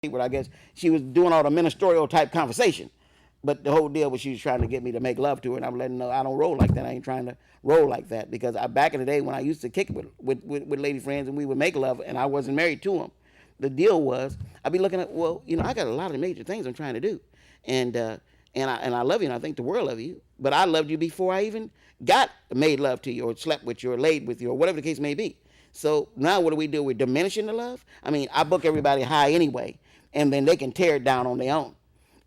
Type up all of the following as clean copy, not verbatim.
where I guess she was doing all the ministerial type conversation. But the whole deal was she was trying to get me to make love to her, and I'm letting her know I don't roll like that. I ain't trying to roll like that because back in the day when I used to kick it with lady friends and we would make love and I wasn't married to them, the deal was I'd be looking at, well, I got a lot of major things I'm trying to do, and I love you and I think the world of you, but I loved you before I even got made love to you or slept with you or laid with you or whatever the case may be. So now what do? We're diminishing the love. I mean, I book everybody high anyway, and then they can tear it down on their own.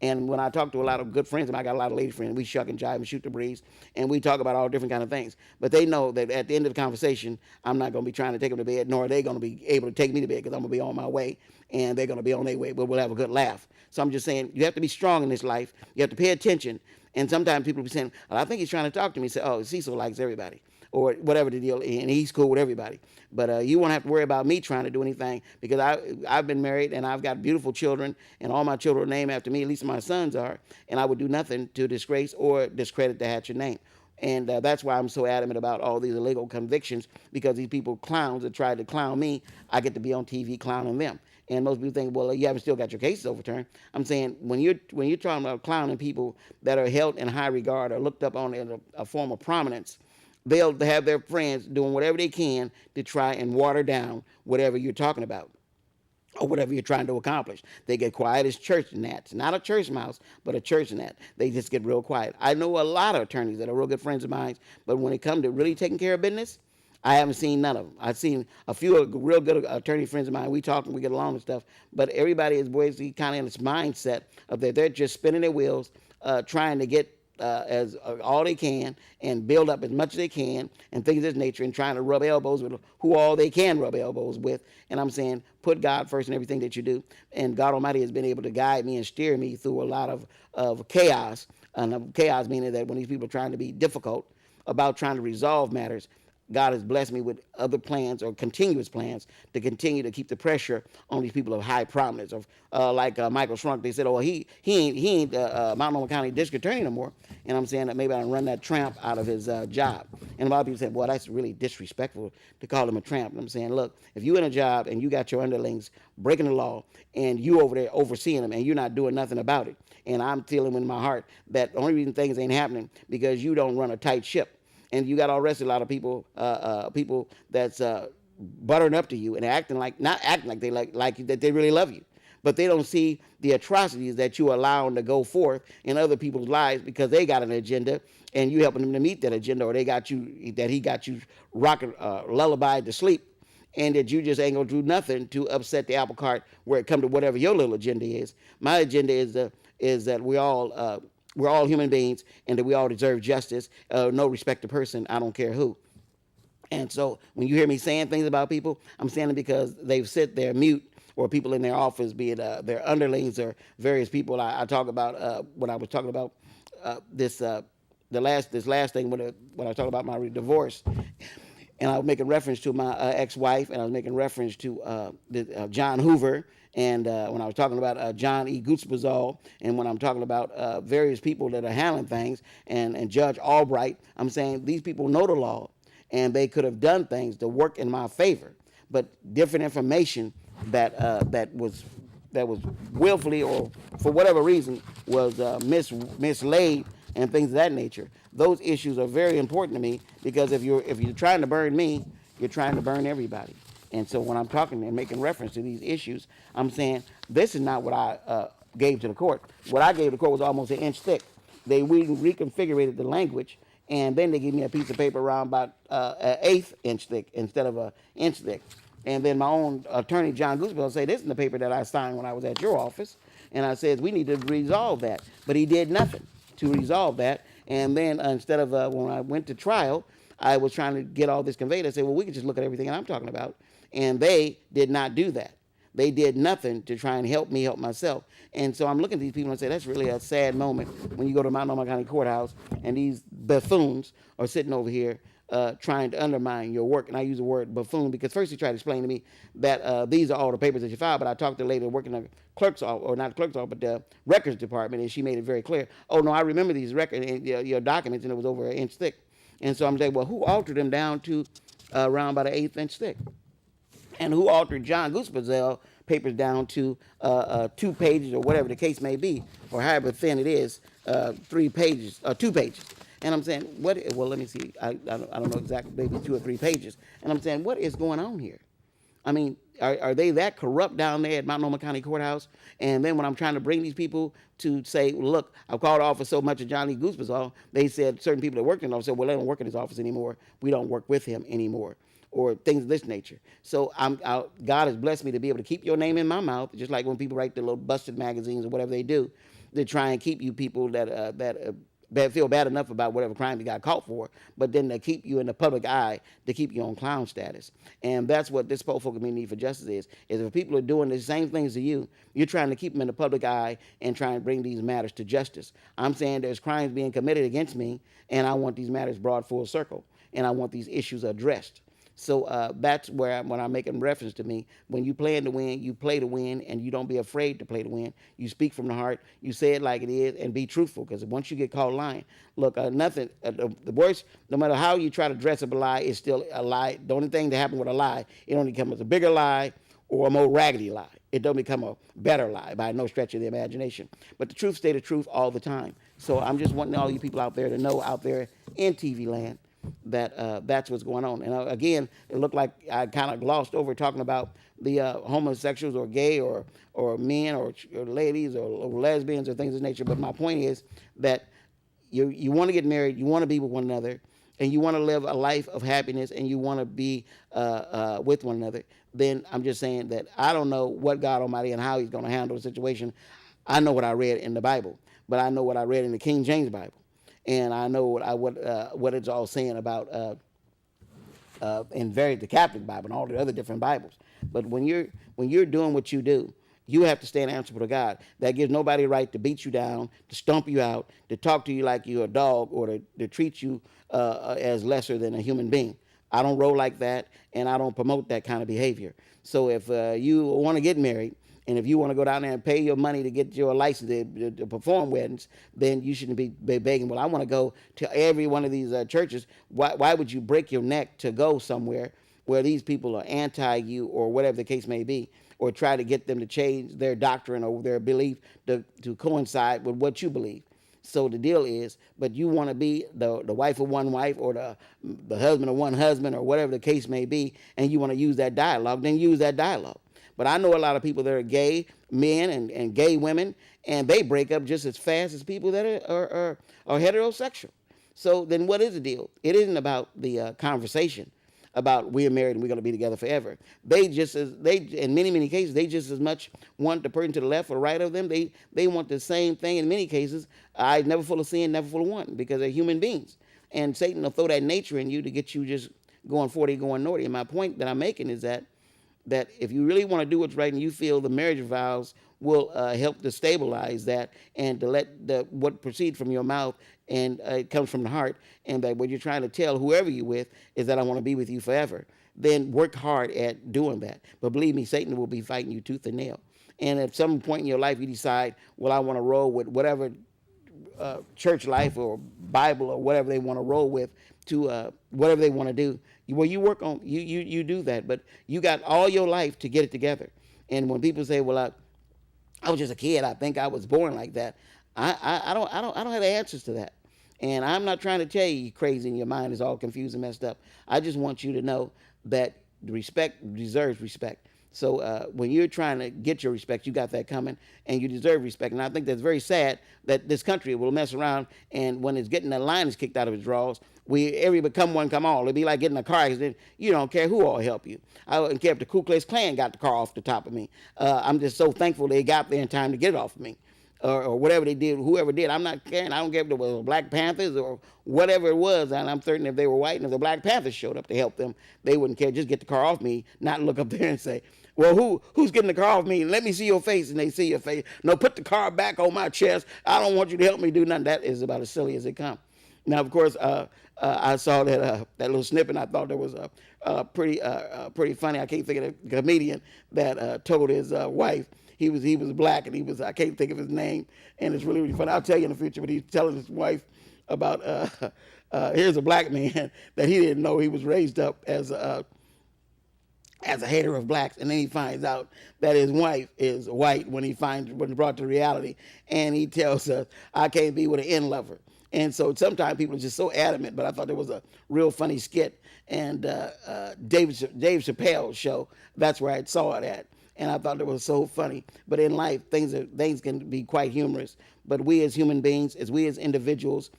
And when I talk to a lot of good friends, and I got a lot of lady friends, we shuck and jive and shoot the breeze, and we talk about all different kind of things. But they know that at the end of the conversation, I'm not going to be trying to take them to bed, nor are they going to be able to take me to bed because I'm going to be on my way, and they're going to be on their way, but we'll have a good laugh. So I'm just saying, you have to be strong in this life. You have to pay attention. And sometimes people be saying, well, I think he's trying to talk to me. Say, oh, Cecil likes everybody, or whatever the deal, and he's cool with everybody. But you won't have to worry about me trying to do anything because I've been married and I've got beautiful children, and all my children are named after me, at least my sons are, and I would do nothing to disgrace or discredit the Hatchett name. And that's why I'm so adamant about all these illegal convictions, because these people, clowns that tried to clown me, I get to be on TV clowning them. And most people think, well, you haven't still got your cases overturned. I'm saying when you're talking about clowning people that are held in high regard or looked up on in a form of prominence, they'll have their friends doing whatever they can to try and water down whatever you're talking about or whatever you're trying to accomplish. They get quiet as church gnats. Not a church mouse, but a church gnat. They just get real quiet. I know a lot of attorneys that are real good friends of mine, but when it comes to really taking care of business, I haven't seen none of them. I've seen a few real good attorney friends of mine. We talk and we get along and stuff, but everybody is basically kind of in this mindset of that they're just spinning their wheels, trying to get as all they can and build up as much as they can and things of this nature, and trying to rub elbows with who all they can rub elbows with. And I'm saying, put God first in everything that you do. And God Almighty has been able to guide me and steer me through a lot of chaos. And chaos meaning that when these people are trying to be difficult about trying to resolve matters, God has blessed me with other plans or continuous plans to continue to keep the pressure on these people of high prominence. Of like Michael Shrunk, they said, "Oh, he ain't Multnomah County District Attorney no more." And I'm saying that maybe I can run that tramp out of his job. And a lot of people said, "Well, that's really disrespectful to call him a tramp." And I'm saying, look, if you're in a job and you got your underlings breaking the law and you over there overseeing them and you're not doing nothing about it, and I'm feeling in my heart that the only reason things ain't happening because you don't run a tight ship. And you got all rest of a lot of people, people that's buttering up to you and acting like, not acting like they like you, that they really love you, but they don't see the atrocities that you allow them to go forth in other people's lives because they got an agenda and you helping them to meet that agenda, or he got you rocking lullaby to sleep, and that you just ain't gonna do nothing to upset the apple cart where it come to whatever your little agenda is. My agenda is that we're all human beings and that we all deserve justice. No respect to person. I don't care who. And so when you hear me saying things about people, I'm saying it because they've sit there mute, or people in their office, be it their underlings or various people. I talk about when I was talking about this last thing when I was talking about my divorce. And I was making reference to my ex-wife, and I was making reference to John Hoover, and when I was talking about John E. Gutzbazall, and when I'm talking about various people that are handling things, and Judge Albright, I'm saying these people know the law, and they could have done things to work in my favor, but different information that was willfully or for whatever reason was mislaid and things of that nature. Those issues are very important to me because if you're trying to burn me, you're trying to burn everybody. And so when I'm talking and making reference to these issues, I'm saying this is not what I gave to the court. What I gave to the court was almost an inch thick. They reconfigured the language, and then they gave me a piece of paper around about an eighth inch thick instead of an inch thick. And then my own attorney, John Goosebill, said, this is the paper that I signed when I was at your office. And I said, we need to resolve that. But he did nothing to resolve that. And then instead of when I went to trial, I was trying to get all this conveyed. I said, well, we can just look at everything I'm talking about. And they did not do that. They did nothing to try and help me help myself. And so I'm looking at these people and say, that's really a sad moment when you go to Multnomah County Courthouse and these buffoons are sitting over here trying to undermine your work. And I use the word buffoon because first he tried to explain to me that these are all the papers that you filed, but I talked to a lady working in the clerk's office, or not the clerk's office, but the records department, and she made it very clear. Oh, no, I remember these records and your documents, and it was over an inch thick. And so I'm saying, well, who altered them down to around about an eighth inch thick? And who altered John Goosebill papers down to 2 pages or whatever the case may be, or however thin it is, 3 pages, 2 pages. And I'm saying, what? Well, let me see. I don't know exactly, maybe 2 or 3 pages. And I'm saying, what is going on here? I mean, are they that corrupt down there at Multnomah County Courthouse? And then when I'm trying to bring these people to say, well, look, I've called the office so much of John Lee Goose's, they said certain people that worked in the office said, well, they don't work in his office anymore. We don't work with him anymore, or things of this nature. So God has blessed me to be able to keep your name in my mouth, just like when people write the little busted magazines or whatever they do, to try and keep you people that feel bad enough about whatever crime you got caught for, but then they keep you in the public eye to keep you on clown status. And that's what this poor folk community for justice is if people are doing the same things to you, you're trying to keep them in the public eye and trying to bring these matters to justice. I'm saying there's crimes being committed against me, and I want these matters brought full circle, and I want these issues addressed. So that's where when I'm making reference to me, when you plan to win, you play to win, and you don't be afraid to play to win. You speak from the heart, you say it like it is, and be truthful. Because once you get caught lying, look, nothing. The worst, no matter how you try to dress up a lie, is still a lie. The only thing that happens with a lie, it only becomes a bigger lie or a more raggedy lie. It don't become a better lie by no stretch of the imagination. But the truth stay the truth all the time. So I'm just wanting all you people out there to know, out there in TV land, that that's what's going on. And again, it looked like I kind of glossed over talking about the homosexuals or gay or men or ladies or lesbians or things of this nature. But my point is that you want to get married, you want to be with one another, and you want to live a life of happiness, and you want to be with one another. Then I'm just saying that I don't know what God Almighty and how He's going to handle the situation. I know what I read in the Bible, but I know what I read in the King James Bible. And I know what it's all saying about in the Catholic Bible and all the other different Bibles. But when you're doing what you do, you have to stand answerable to God. That gives nobody right to beat you down, to stomp you out, to talk to you like you're a dog, or to treat you as lesser than a human being. I don't roll like that, and I don't promote that kind of behavior. So if you want to get married, and if you want to go down there and pay your money to get your license to perform weddings, then you shouldn't be begging, well, I want to go to every one of these churches. Why would you break your neck to go somewhere where these people are anti you or whatever the case may be, or try to get them to change their doctrine or their belief to coincide with what you believe? So the deal is, but you want to be the wife of one wife or the husband of one husband or whatever the case may be, and you want to use that dialogue, then use that dialogue. But I know a lot of people that are gay men and gay women, and they break up just as fast as people that are heterosexual. So then what is the deal? It isn't about the conversation about we're married and we're going to be together forever. In many cases, they just as much want the person to the left or right of them. They want the same thing in many cases. I never full of sin, never full of wanting, because they're human beings. And Satan will throw that nature in you to get you just going 40, going naughty. And my point that I'm making is that if you really want to do what's right and you feel the marriage vows will help to stabilize that and to let what proceed from your mouth and it comes from the heart, and that what you're trying to tell whoever you're with is that I want to be with you forever, then work hard at doing that. But believe me, Satan will be fighting you tooth and nail. And at some point in your life you decide, well, I want to roll with whatever church life or Bible or whatever they want to roll with to whatever they want to do. Well, you work on you do that, but you got all your life to get it together. And when people say, "Well, I was just a kid. I think I was born like that," I don't have the answers to that. And I'm not trying to tell you you're crazy and your mind is all confused and messed up. I just want you to know that respect deserves respect. So when you're trying to get your respect, you got that coming, and you deserve respect. And I think that's very sad that this country will mess around, and when it's getting the lines kicked out of its drawers, every become one, come all. It'd be like getting a car accident. You don't care who all help you. I wouldn't care if the Ku Klux Klan got the car off the top of me. I'm just so thankful they got there in time to get it off of me. Or whatever they did, whoever did, I'm not caring. I don't care if it was Black Panthers or whatever it was, and I'm certain if they were white and if the Black Panthers showed up to help them, they wouldn't care. Just get the car off me, not look up there and say, well, who's getting the car off me? Let me see your face. And they see your face. No, put the car back on my chest. I don't want you to help me do nothing. That is about as silly as it comes. Now, of course, I saw that little snippet, and I thought that was pretty funny. I can't think of the comedian that told his wife he was black, and I can't think of his name, and it's really, really funny. I'll tell you in the future, but he's telling his wife about here's a black man that he didn't know he was raised up as as a hater of blacks, and then he finds out that his wife is white when brought to reality, and he tells us, "I can't be with an N lover." And so sometimes people are just so adamant. But I thought there was a real funny skit, and Dave Chappelle's show. That's where I saw it at, and I thought it was so funny. But in life, things can be quite humorous. But we as human beings, as we as individuals,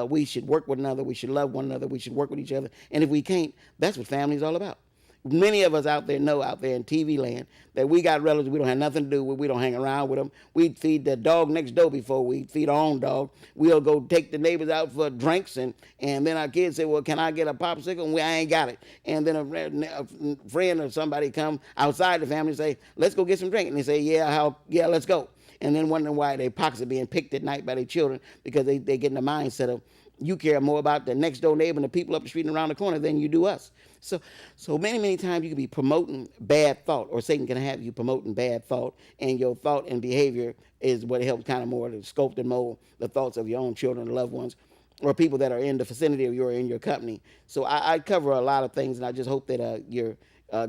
we should work with one another. We should love one another. We should work with each other. And if we can't, that's what family is all about. Many of us out there know, out there in TV land, that we got relatives we don't have nothing to do with. We don't hang around with them. We feed the dog next door before we feed our own dog. We'll go take the neighbors out for drinks, and then our kids say, "Well, can I get a popsicle?" And I ain't got it. And then a friend or somebody come outside the family and say, "Let's go get some drink." And they say, "Yeah, let's go." And then wondering why their pockets are being picked at night by their children, because they get in the mindset of, you care more about the next door neighbor and the people up the street and around the corner than you do us. So many times you can be promoting bad thought, or Satan can have you promoting bad thought, and your thought and behavior is what helps kind of more to sculpt and mold the thoughts of your own children and loved ones, or people that are in the vicinity of in your company. So I cover a lot of things, and I just hope that you're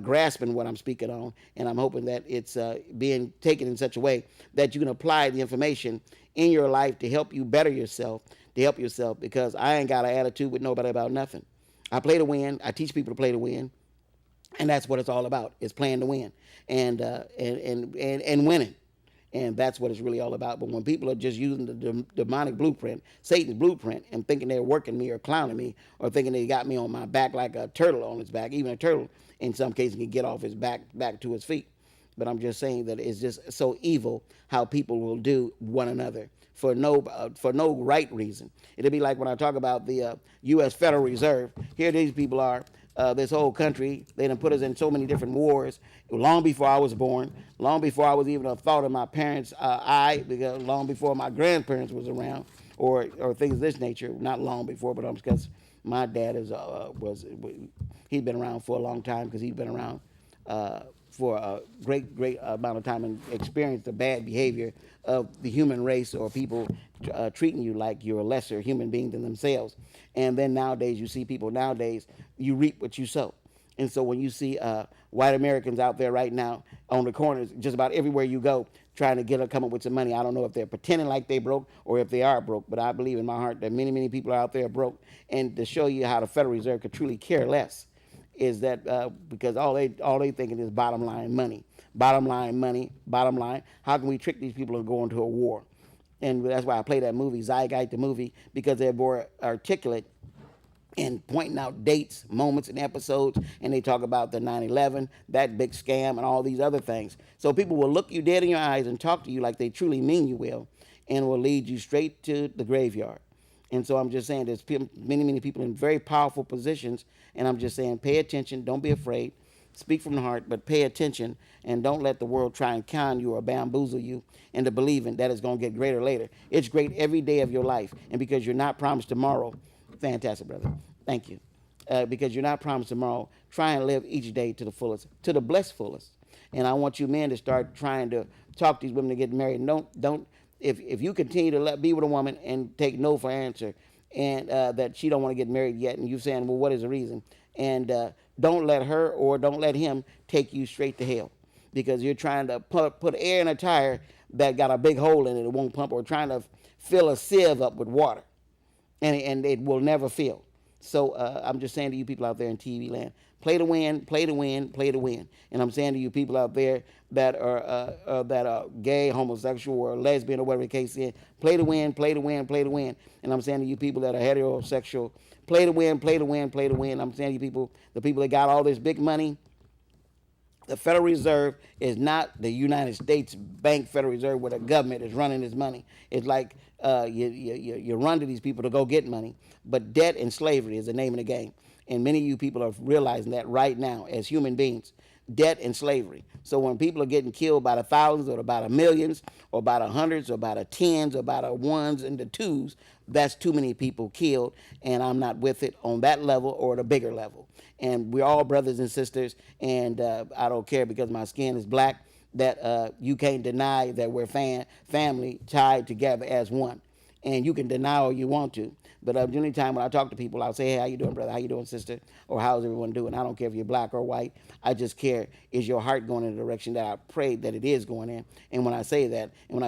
grasping what I'm speaking on, and I'm hoping that it's being taken in such a way that you can apply the information in your life to help you better yourself, because I ain't got an attitude with nobody about nothing. I play to win. I teach people to play to win, and that's what it's all about. It's playing to win, and winning, and that's what it's really all about. But when people are just using the demonic blueprint, Satan's blueprint, and thinking they're working me or clowning me, or thinking they got me on my back like a turtle on its back, even a turtle in some cases can get off his back to his feet. But I'm just saying that it's just so evil how people will do one another for no right reason. It'll be like when I talk about the U.S. Federal Reserve. Here these people are, this whole country, they done put us in so many different wars long before I was born, long before I was even a thought of my parents' because long before my grandparents was around, or things of this nature. Not long before, but because my dad he's been around for a long time, because he's been around for a great amount of time and experienced the bad behavior of the human race, or people treating you like you're a lesser human being than themselves. And then nowadays, you see people nowadays, you reap what you sow. And so when you see white Americans out there right now on the corners, just about everywhere you go, trying to come up with some money, I don't know if they're pretending like they broke or if they are broke, but I believe in my heart that many people are out there broke. And to show you how the Federal Reserve could truly care less is that because all they thinking is bottom line money. How can we trick these people into going to a war? And that's why I play that movie, Zygeite the movie, because they're more articulate and pointing out dates, moments, and episodes, and they talk about the 9/11, that big scam, and all these other things. So people will look you dead in your eyes and talk to you like they truly mean you will, and will lead you straight to the graveyard. And so I'm just saying there's many people in very powerful positions, and I'm just saying pay attention, don't be afraid, speak from the heart, but pay attention, and don't let the world try and con you or bamboozle you into believing that it's going to get greater later. It's great every day of your life, and because you're not promised tomorrow, fantastic, brother, thank you. Because you're not promised tomorrow, try and live each day to the fullest, to the blessed fullest. And I want you men to start trying to talk to these women to get married. Don't if you continue to be with a woman and take no for answer, and that she don't want to get married yet, and you saying, well, what is the reason? And don't let her or don't let him take you straight to hell, because you're trying to put air in a tire that got a big hole in it, it won't pump, or trying to fill a sieve up with water, and it will never fill. So I'm just saying to you people out there in TV land, play to win, play to win, play to win. And I'm saying to you people out there that are gay, homosexual, or lesbian, or whatever the case is, play to win, play to win, play to win. And I'm saying to you people that are heterosexual, play to win, play to win, play to win. I'm saying to you people, the people that got all this big money, the Federal Reserve is not the United States Bank Federal Reserve, where the government is running this money. It's like you run to these people to go get money. But debt and slavery is the name of the game. And many of you people are realizing that right now as human beings, debt and slavery. So when people are getting killed by the thousands, or by the millions, or by the hundreds, or by the tens, or by the ones and the twos, that's too many people killed, and I'm not with it on that level or the bigger level. And we're all brothers and sisters, and I don't care because my skin is black that you can't deny that we're family tied together as one. and you can deny all you want to. But the only time when I talk to people, I'll say, "Hey, how you doing, brother? How you doing, sister? Or how's everyone doing?" I don't care if you're black or white. I just care, is your heart going in the direction that I pray that it is going in. And when I say that, and when I